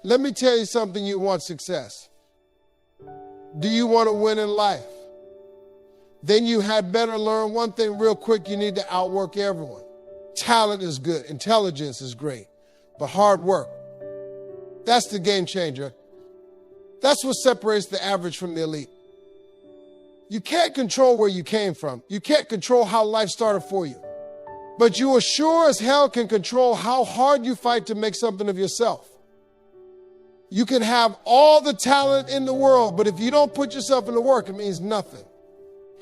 Let me tell you something. You want success. Do you want to win in life? Then you had better learn one thing real quick. You need to outwork everyone. Talent is good. Intelligence is great. But hard work, that's the game changer. That's what separates the average from the elite. You can't control where you came from. You can't control how life started for you. But you sure as hell can control how hard you fight to make something of yourself. You can have all the talent in the world, but if you don't put yourself into work, it means nothing.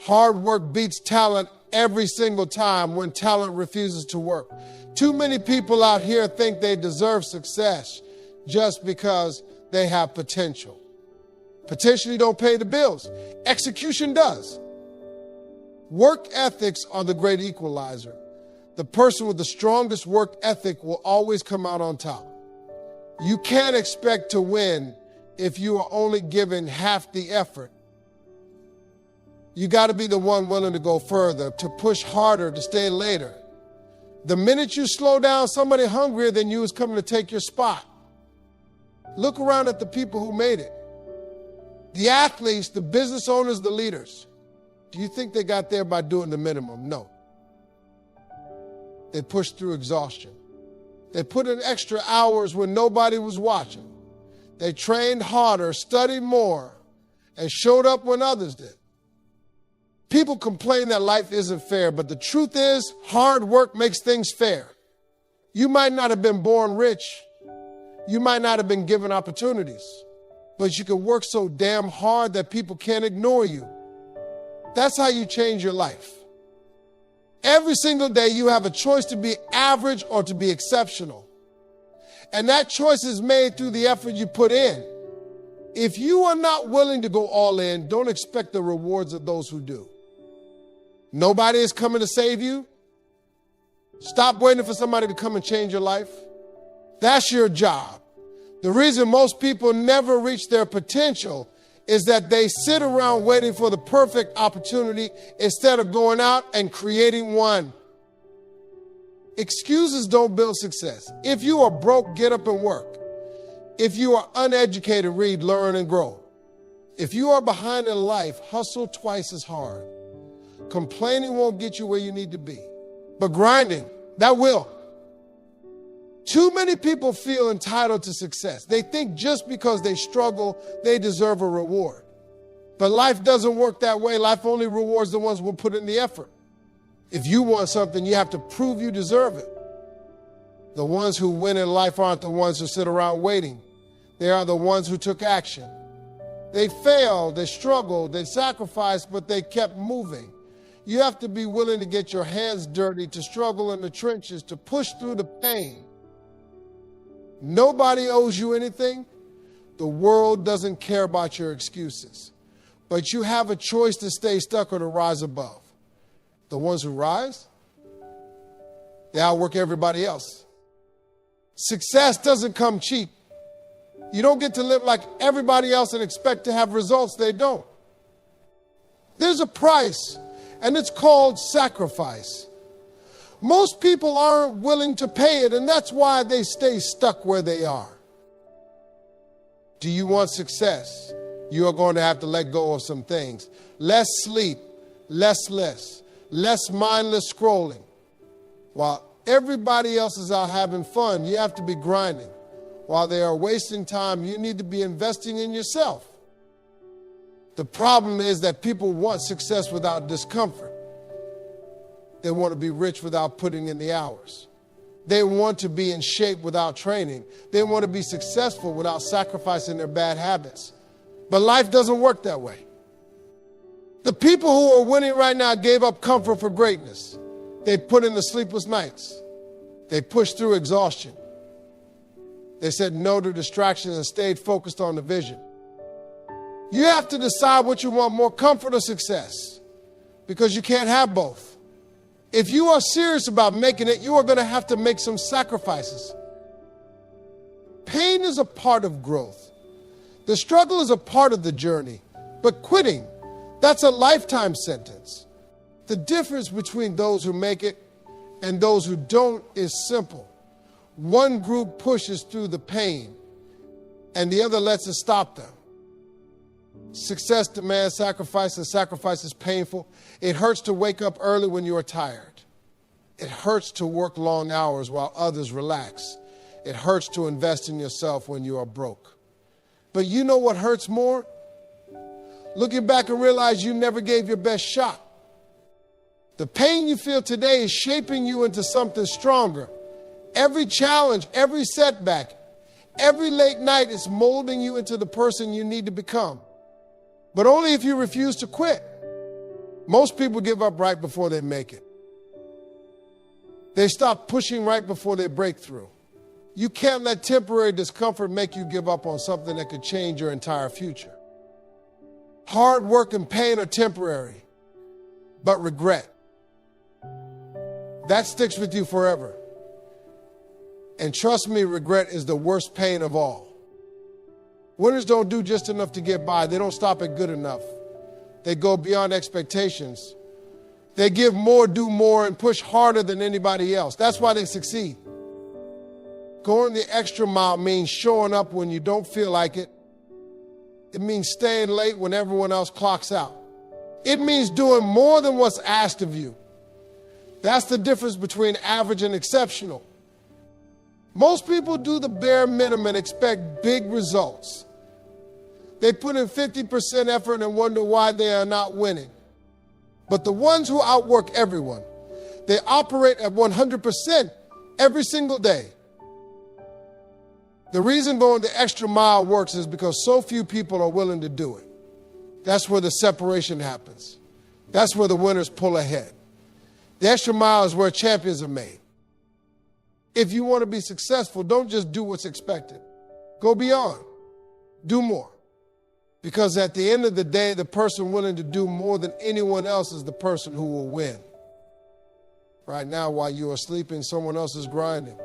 Hard work beats talent every single time when talent refuses to work. Too many people out here think they deserve success just because they have potential. Potentially don't pay the bills. Execution does. Work ethics are the great equalizer. The person with the strongest work ethic will always come out on top. You can't expect to win if you are only given half the effort. You got to be the one willing to go further, to push harder, to stay later. The minute you slow down, somebody hungrier than you is coming to take your spot. Look around at the people who made it. The athletes, the business owners, the leaders. Do you think they got there by doing the minimum? No. They pushed through exhaustion. They put in extra hours when nobody was watching. They trained harder, studied more, and showed up when others did. People complain that life isn't fair, but the truth is, hard work makes things fair. You might not have been born rich. You might not have been given opportunities, but you can work so damn hard that people can't ignore you. That's how you change your life. Every single day you have a choice to be average or to be exceptional. And that choice is made through the effort you put in. If you are not willing to go all in, don't expect the rewards of those who do. Nobody is coming to save you. Stop waiting for somebody to come and change your life. That's your job. The reason most people never reach their potential is that they sit around waiting for the perfect opportunity instead of going out and creating one. Excuses don't build success. If you are broke, get up and work. If you are uneducated, read, learn, and grow. If you are behind in life, hustle twice as hard. Complaining won't get you where you need to be, but grinding, that will. Too many people feel entitled to success. They think just because they struggle, they deserve a reward. But life doesn't work that way. Life only rewards the ones who put in the effort. If you want something, you have to prove you deserve it. The ones who win in life aren't the ones who sit around waiting. They are the ones who took action. They failed, they struggled, they sacrificed, but they kept moving. You have to be willing to get your hands dirty, to struggle in the trenches, to push through the pain. Nobody owes you anything. The world doesn't care about your excuses. But you have a choice to stay stuck or to rise above. The ones who rise, they outwork everybody else. Success doesn't come cheap. You don't get to live like everybody else and expect to have results they don't. There's a price, and it's called sacrifice. Most people aren't willing to pay it, and that's why they stay stuck where they are. Do you want success? You are going to have to let go of some things. Less sleep, less mindless scrolling. While everybody else is out having fun, you have to be grinding. While they are wasting time, you need to be investing in yourself. The problem is that people want success without discomfort. They want to be rich without putting in the hours. They want to be in shape without training. They want to be successful without sacrificing their bad habits. But life doesn't work that way. The people who are winning right now gave up comfort for greatness. They put in the sleepless nights. They pushed through exhaustion. They said no to distractions and stayed focused on the vision. You have to decide what you want, more comfort or success, because you can't have both. If you are serious about making it, you are going to have to make some sacrifices. Pain is a part of growth. The struggle is a part of the journey. But quitting, that's a lifetime sentence. The difference between those who make it and those who don't is simple. One group pushes through the pain. and the other lets it stop them. Success demands sacrifice, and sacrifice is painful. It hurts to wake up early when you are tired. It hurts to work long hours while others relax. It hurts to invest in yourself when you are broke. But you know what hurts more? Looking back and realize you never gave your best shot. The pain you feel today is shaping you into something stronger. Every challenge, every setback, every late night is molding you into the person you need to become. But only if you refuse to quit. Most people give up right before they make it. They stop pushing right before they break through. You can't let temporary discomfort make you give up on something that could change your entire future. Hard work and pain are temporary, but regret, that sticks with you forever. And trust me, regret is the worst pain of all. Winners don't do just enough to get by. They don't stop at good enough. They go beyond expectations. They give more, do more, and push harder than anybody else. That's why they succeed. Going the extra mile means showing up when you don't feel like it. It means staying late when everyone else clocks out. It means doing more than what's asked of you. That's the difference between average and exceptional. Most people do the bare minimum and expect big results. They put in 50% effort and wonder why they are not winning. But the ones who outwork everyone, they operate at 100% every single day. The reason going the extra mile works is because so few people are willing to do it. That's where the separation happens. That's where the winners pull ahead. The extra mile is where champions are made. If you want to be successful, don't just do what's expected. Go beyond. Do more. Because at the end of the day, the person willing to do more than anyone else is the person who will win. Right now, while you are sleeping, someone else is grinding.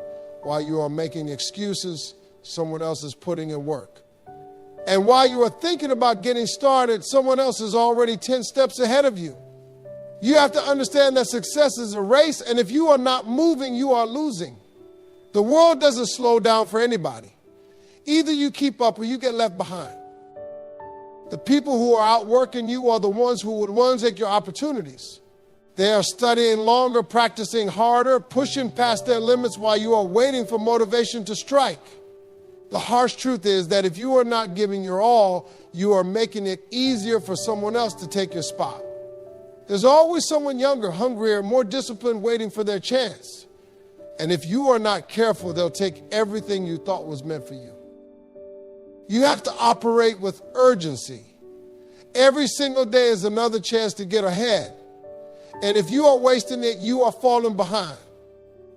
While you are making excuses, someone else is putting in work. And while you are thinking about getting started, someone else is already 10 steps ahead of you. You have to understand that success is a race, and if you are not moving, you are losing. The world doesn't slow down for anybody. Either you keep up or you get left behind. The people who are outworking you are the ones who would take your opportunities. They are studying longer, practicing harder, pushing past their limits while you are waiting for motivation to strike. The harsh truth is that if you are not giving your all, you are making it easier for someone else to take your spot. There's always someone younger, hungrier, more disciplined waiting for their chance. And if you are not careful, they'll take everything you thought was meant for you. You have to operate with urgency. Every single day is another chance to get ahead. And if you are wasting it, you are falling behind.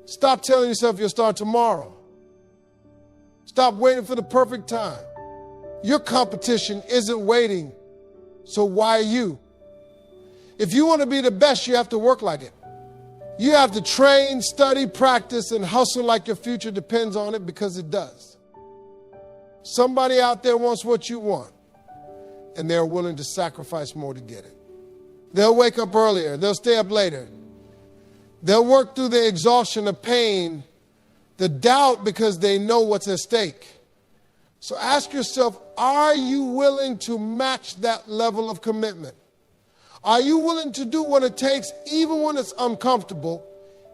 Stop telling yourself you'll start tomorrow. Stop waiting for the perfect time. Your competition isn't waiting, so why are you? If you want to be the best, you have to work like it. You have to train, study, practice, and hustle like your future depends on it, because it does. Somebody out there wants what you want, and they're willing to sacrifice more to get it. They'll wake up earlier. They'll stay up later. They'll work through the exhaustion of pain, the doubt, because they know what's at stake. So ask yourself, are you willing to match that level of commitment? Are you willing to do what it takes, even when it's uncomfortable,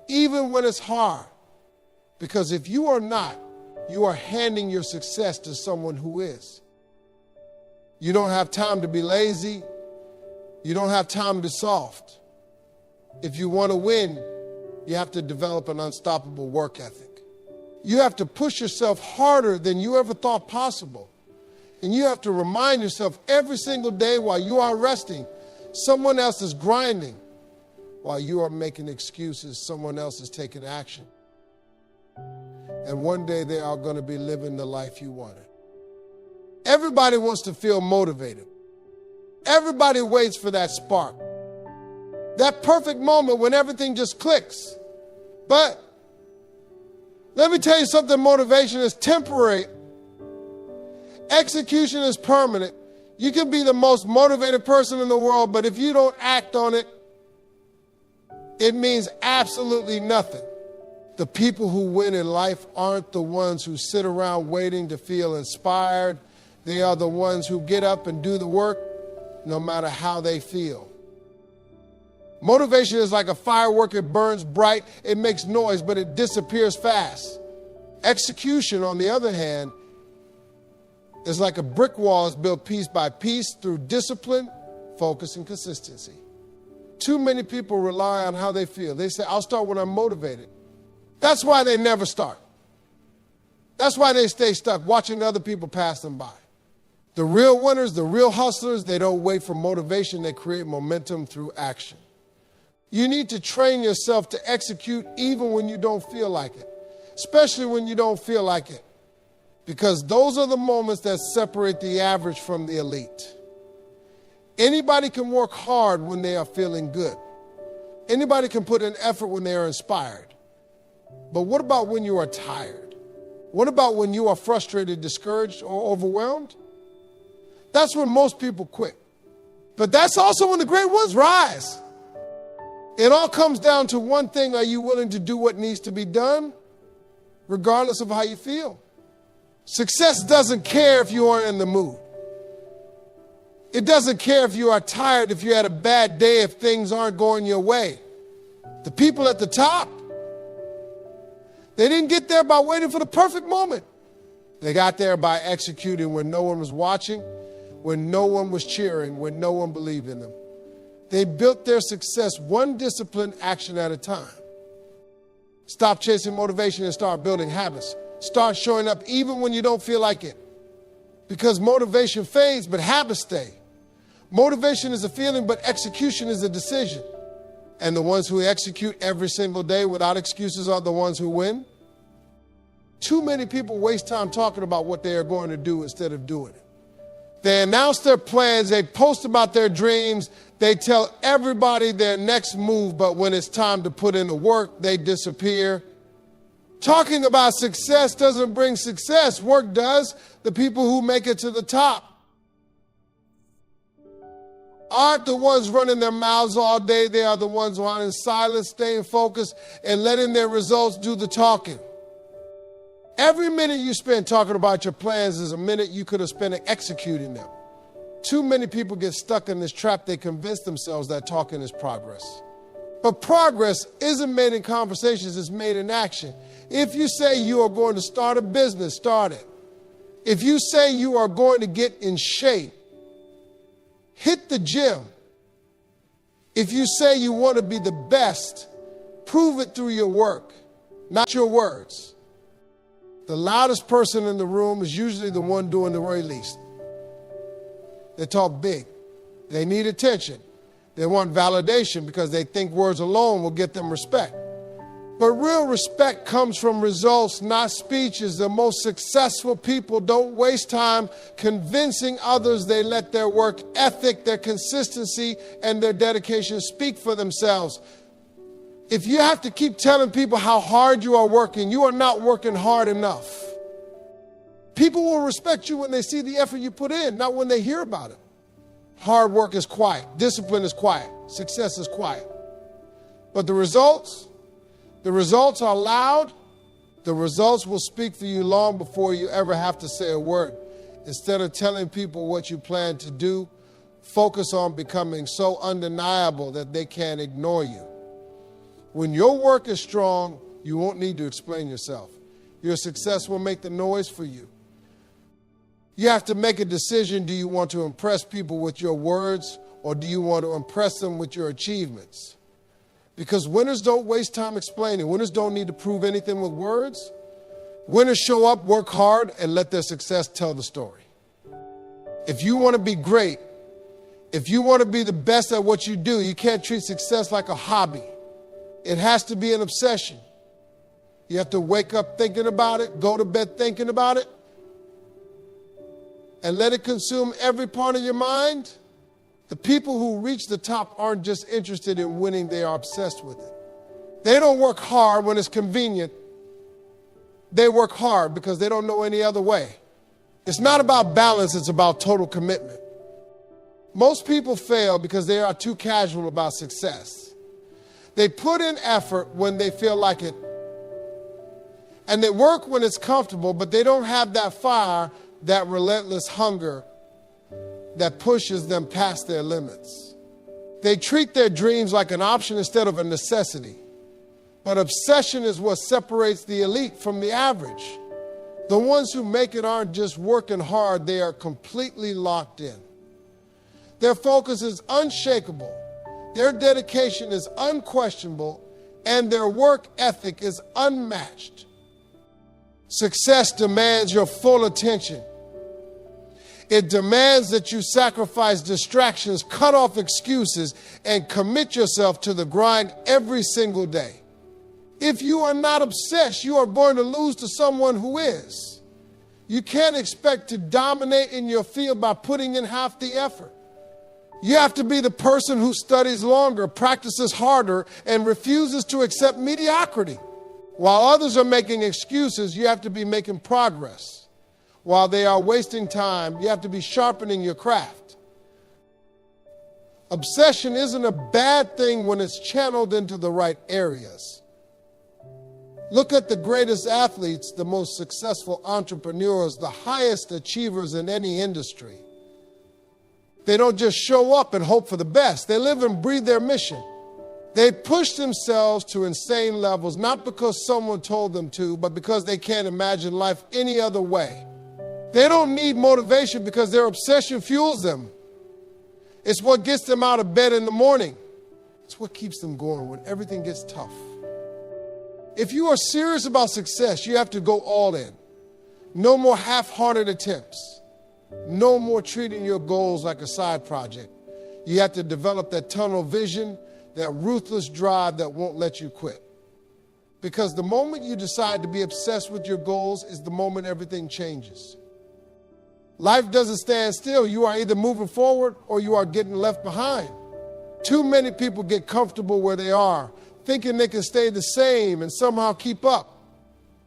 even when it's hard? Because if you are not, you are handing your success to someone who is. You don't have time to be lazy. You don't have time to be soft. If you want to win, you have to develop an unstoppable work ethic. You have to push yourself harder than you ever thought possible. And you have to remind yourself every single day while you are resting, someone else is grinding. While you are making excuses, someone else is taking action. And one day they are going to be living the life you wanted. Everybody wants to feel motivated. Everybody waits for that spark. That perfect moment when everything just clicks. But let me tell you something, motivation is temporary. Execution is permanent. You can be the most motivated person in the world, but if you don't act on it, it means absolutely nothing. The people who win in life aren't the ones who sit around waiting to feel inspired. They are the ones who get up and do the work no matter how they feel. Motivation is like a firework. It burns bright, it makes noise, but it disappears fast. Execution, on the other hand, is like a brick wall that's built piece by piece through discipline, focus, and consistency. Too many people rely on how they feel. They say, I'll start when I'm motivated. That's why they never start. That's why they stay stuck, watching other people pass them by. The real winners, the real hustlers, they don't wait for motivation. They create momentum through action. You need to train yourself to execute even when you don't feel like it, especially when you don't feel like it, because those are the moments that separate the average from the elite. Anybody can work hard when they are feeling good. Anybody can put in effort when they are inspired. But what about when you are tired? What about when you are frustrated, discouraged, or overwhelmed? That's when most people quit. But that's also when the great ones rise. It all comes down to one thing. Are you willing to do what needs to be done, regardless of how you feel? Success doesn't care if you aren't in the mood. It doesn't care if you are tired, if you had a bad day, if things aren't going your way. The people at the top, they didn't get there by waiting for the perfect moment. They got there by executing when no one was watching, when no one was cheering, when no one believed in them. They built their success one disciplined action at a time. Stop chasing motivation and start building habits. Start showing up even when you don't feel like it. Because motivation fades, but habits stay. Motivation is a feeling, but execution is a decision. And the ones who execute every single day without excuses are the ones who win. Too many people waste time talking about what they are going to do instead of doing it. They announce their plans, they post about their dreams, they tell everybody their next move, but when it's time to put in the work, they disappear. Talking about success doesn't bring success. Work does. The people who make it to the top aren't the ones running their mouths all day. They are the ones who are in silence, staying focused, and letting their results do the talking. Every minute you spend talking about your plans is a minute you could have spent executing them. Too many people get stuck in this trap. They convince themselves that talking is progress. But progress isn't made in conversations, it's made in action. If you say you are going to start a business, start it. If you say you are going to get in shape, hit the gym. If you say you want to be the best, prove it through your work, not your words. The loudest person in the room is usually the one doing the very least. They talk big. They need attention. They want validation because they think words alone will get them respect. But real respect comes from results, not speeches. The most successful people don't waste time convincing others. They let their work ethic, their consistency, and their dedication speak for themselves. If you have to keep telling people how hard you are working, you are not working hard enough. People will respect you when they see the effort you put in, not when they hear about it. Hard work is quiet. Discipline is quiet. Success is quiet. But the results are loud. The results will speak for you long before you ever have to say a word. Instead of telling people what you plan to do, focus on becoming so undeniable that they can't ignore you. When your work is strong, you won't need to explain yourself. Your success will make the noise for you. You have to make a decision. Do you want to impress people with your words, or do you want to impress them with your achievements? Because winners don't waste time explaining. Winners don't need to prove anything with words. Winners show up, work hard, and let their success tell the story. If you want to be great, if you want to be the best at what you do, you can't treat success like a hobby. It has to be an obsession. You have to wake up thinking about it, go to bed thinking about it, and let it consume every part of your mind. The people who reach the top aren't just interested in winning, they are obsessed with it. They don't work hard when it's convenient. They work hard because they don't know any other way. It's not about balance, it's about total commitment. Most people fail because they are too casual about success. They put in effort when they feel like it, And they work when it's comfortable, but they don't have that fire, that relentless hunger that pushes them past their limits. They treat their dreams like an option instead of a necessity. But obsession is what separates the elite from the average. The ones who make it aren't just working hard, they are completely locked in. Their focus is unshakable, their dedication is unquestionable, and their work ethic is unmatched. Success demands your full attention. It demands that you sacrifice distractions, cut off excuses, and commit yourself to the grind every single day. If you are not obsessed, you are going to lose to someone who is. You can't expect to dominate in your field by putting in half the effort. You have to be the person who studies longer, practices harder, and refuses to accept mediocrity. While others are making excuses, you have to be making progress. While they are wasting time, you have to be sharpening your craft. Obsession isn't a bad thing when it's channeled into the right areas. Look at the greatest athletes, the most successful entrepreneurs, the highest achievers in any industry. They don't just show up and hope for the best. They live and breathe their mission. They push themselves to insane levels, not because someone told them to, but because they can't imagine life any other way. They don't need motivation because their obsession fuels them. It's what gets them out of bed in the morning. It's what keeps them going when everything gets tough. If you are serious about success, you have to go all in. No more half-hearted attempts. No more treating your goals like a side project. You have to develop that tunnel vision, that ruthless drive that won't let you quit. Because the moment you decide to be obsessed with your goals is the moment everything changes. Life doesn't stand still. You are either moving forward or you are getting left behind. Too many people get comfortable where they are, thinking they can stay the same and somehow keep up.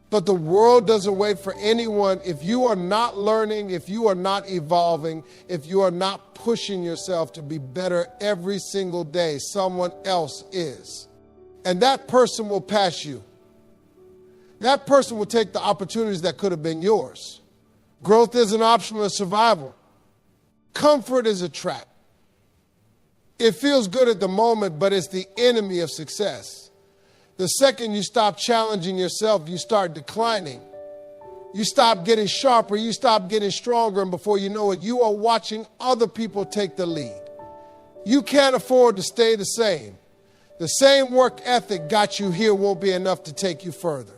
But the world doesn't wait for anyone. If you are not learning, if you are not evolving, if you are not pushing yourself to be better every single day, someone else is. And that person will pass you. That person will take the opportunities that could have been yours. Growth isn't optional, it's survival. Comfort is a trap. It feels good at the moment, but it's the enemy of success. The second you stop challenging yourself, you start declining. You stop getting sharper, you stop getting stronger, and before you know it, you are watching other people take the lead. You can't afford to stay the same. The same work ethic got you here won't be enough to take you further.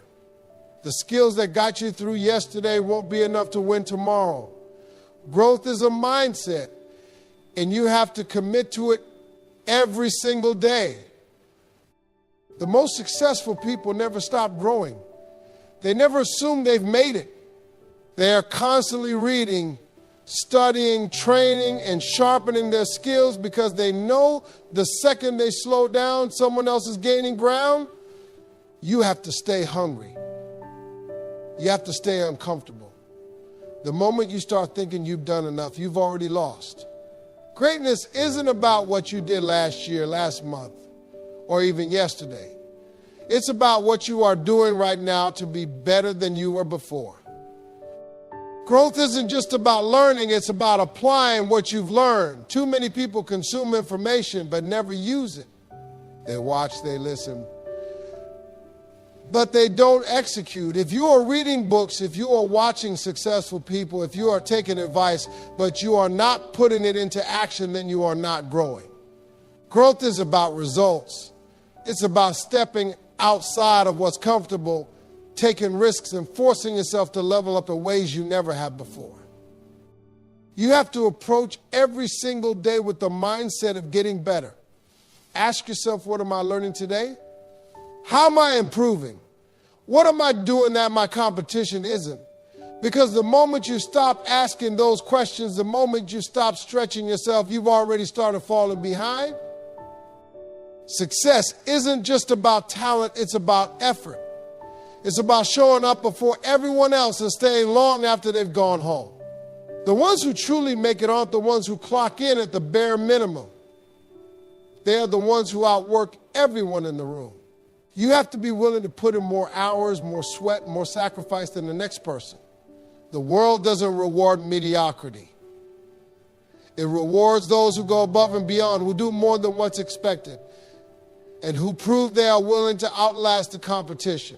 The skills that got you through yesterday won't be enough to win tomorrow. Growth is a mindset, and you have to commit to it every single day. The most successful people never stop growing. They never assume they've made it. They are constantly reading, studying, training, and sharpening their skills because they know the second they slow down, someone else is gaining ground. You have to stay hungry. You have to stay uncomfortable. The moment you start thinking you've done enough, you've already lost. Greatness isn't about what you did last year, last month, or even yesterday. It's about what you are doing right now to be better than you were before. Growth isn't just about learning, it's about applying what you've learned. Too many people consume information but never use it. They watch, they listen, but they don't execute. If you are reading books, if you are watching successful people, if you are taking advice, but you are not putting it into action, then you are not growing. Growth is about results. It's about stepping outside of what's comfortable, taking risks and forcing yourself to level up in ways you never have before. You have to approach every single day with the mindset of getting better. Ask yourself, what am I learning today? How am I improving? What am I doing that my competition isn't? Because the moment you stop asking those questions, the moment you stop stretching yourself, you've already started falling behind. Success isn't just about talent, it's about effort. It's about showing up before everyone else and staying long after they've gone home. The ones who truly make it aren't the ones who clock in at the bare minimum. They are the ones who outwork everyone in the room. You have to be willing to put in more hours, more sweat, more sacrifice than the next person. The world doesn't reward mediocrity. It rewards those who go above and beyond, who do more than what's expected, and who prove they are willing to outlast the competition.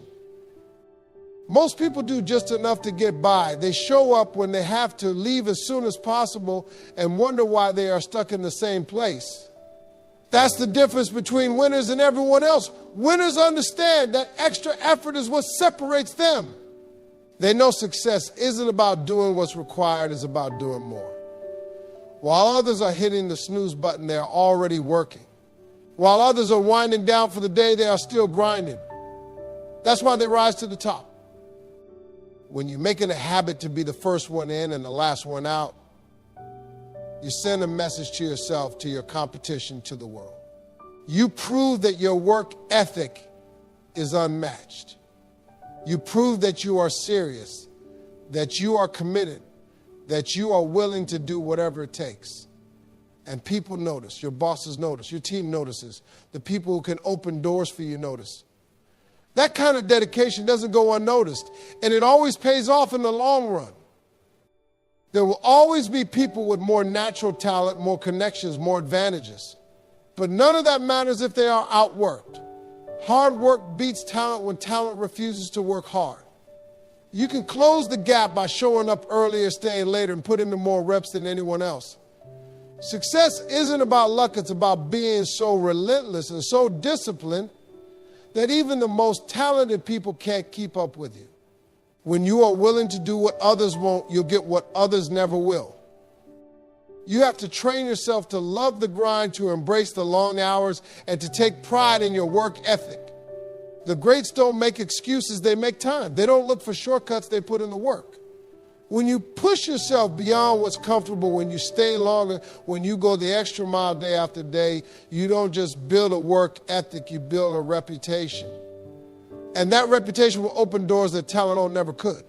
Most people do just enough to get by. They show up when they have to, leave as soon as possible, and wonder why they are stuck in the same place. That's the difference between winners and everyone else. Winners understand that extra effort is what separates them. They know success isn't about doing what's required, it's about doing more. While others are hitting the snooze button, they're already working. While others are winding down for the day, they are still grinding. That's why they rise to the top. When you make it a habit to be the first one in and the last one out, you send a message to yourself, to your competition, to the world. You prove that your work ethic is unmatched. You prove that you are serious, that you are committed, that you are willing to do whatever it takes. And people notice, your bosses notice, your team notices, the people who can open doors for you notice. That kind of dedication doesn't go unnoticed, and it always pays off in the long run. There will always be people with more natural talent, more connections, more advantages. But none of that matters if they are outworked. Hard work beats talent when talent refuses to work hard. You can close the gap by showing up earlier, staying later, and putting in more reps than anyone else. Success isn't about luck, it's about being so relentless and so disciplined that even the most talented people can't keep up with you. When you are willing to do what others won't, you'll get what others never will. You have to train yourself to love the grind, to embrace the long hours, and to take pride in your work ethic. The greats don't make excuses, they make time. They don't look for shortcuts, they put in the work. When you push yourself beyond what's comfortable, when you stay longer, when you go the extra mile day after day, you don't just build a work ethic, you build a reputation. And that reputation will open doors that talent never could.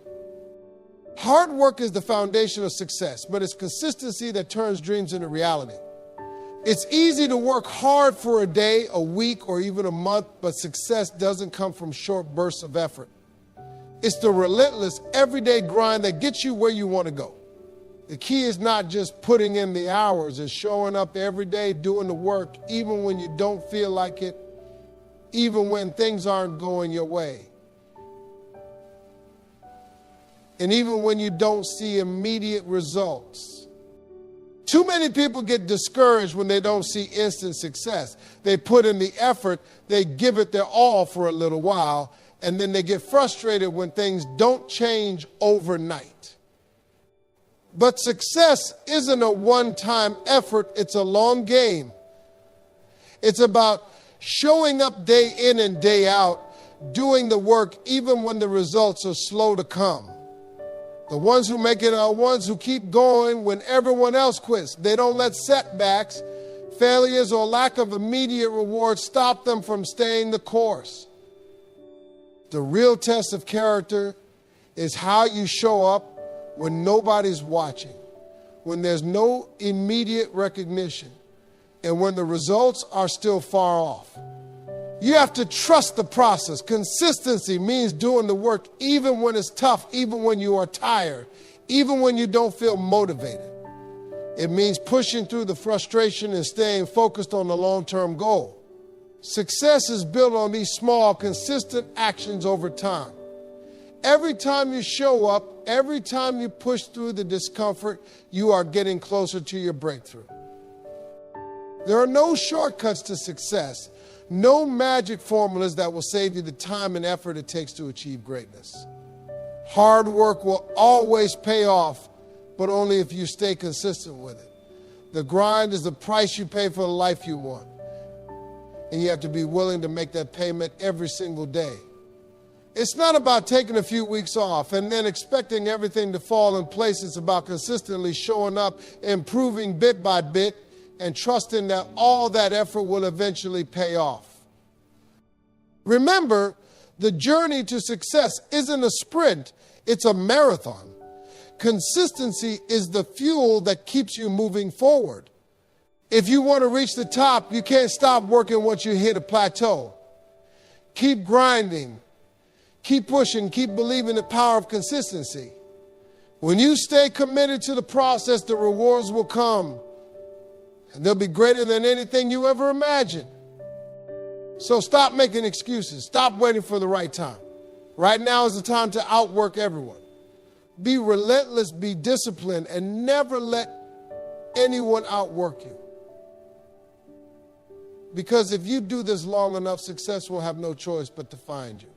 Hard work is the foundation of success, but it's consistency that turns dreams into reality. It's easy to work hard for a day, a week, or even a month, but success doesn't come from short bursts of effort. It's the relentless, everyday grind that gets you where you want to go. The key is not just putting in the hours, it's showing up every day, doing the work, even when you don't feel like it, even when things aren't going your way. And even when you don't see immediate results. Too many people get discouraged when they don't see instant success. They put in the effort, they give it their all for a little while, and then they get frustrated when things don't change overnight. But success isn't a one-time effort, it's a long game. It's about showing up day in and day out, doing the work even when the results are slow to come. The ones who make it are ones who keep going when everyone else quits. They don't let setbacks, failures, or lack of immediate reward stop them from staying the course. The real test of character is how you show up when nobody's watching, when there's no immediate recognition, and when the results are still far off. You have to trust the process. Consistency means doing the work even when it's tough, even when you are tired, even when you don't feel motivated. It means pushing through the frustration and staying focused on the long-term goal. Success is built on these small, consistent actions over time. Every time you show up, every time you push through the discomfort, you are getting closer to your breakthrough. There are no shortcuts to success. No magic formulas that will save you the time and effort it takes to achieve greatness. Hard work will always pay off, but only if you stay consistent with it. The grind is the price you pay for the life you want. And you have to be willing to make that payment every single day. It's not about taking a few weeks off and then expecting everything to fall in place. It's about consistently showing up, improving bit by bit, and trusting that all that effort will eventually pay off. Remember, the journey to success isn't a sprint, it's a marathon. Consistency is the fuel that keeps you moving forward. If you want to reach the top, you can't stop working once you hit a plateau. Keep grinding. Keep pushing. Keep believing the power of consistency. When you stay committed to the process, the rewards will come. And they'll be greater than anything you ever imagined. So stop making excuses. Stop waiting for the right time. Right now is the time to outwork everyone. Be relentless, be disciplined, and never let anyone outwork you. Because if you do this long enough, success will have no choice but to find you.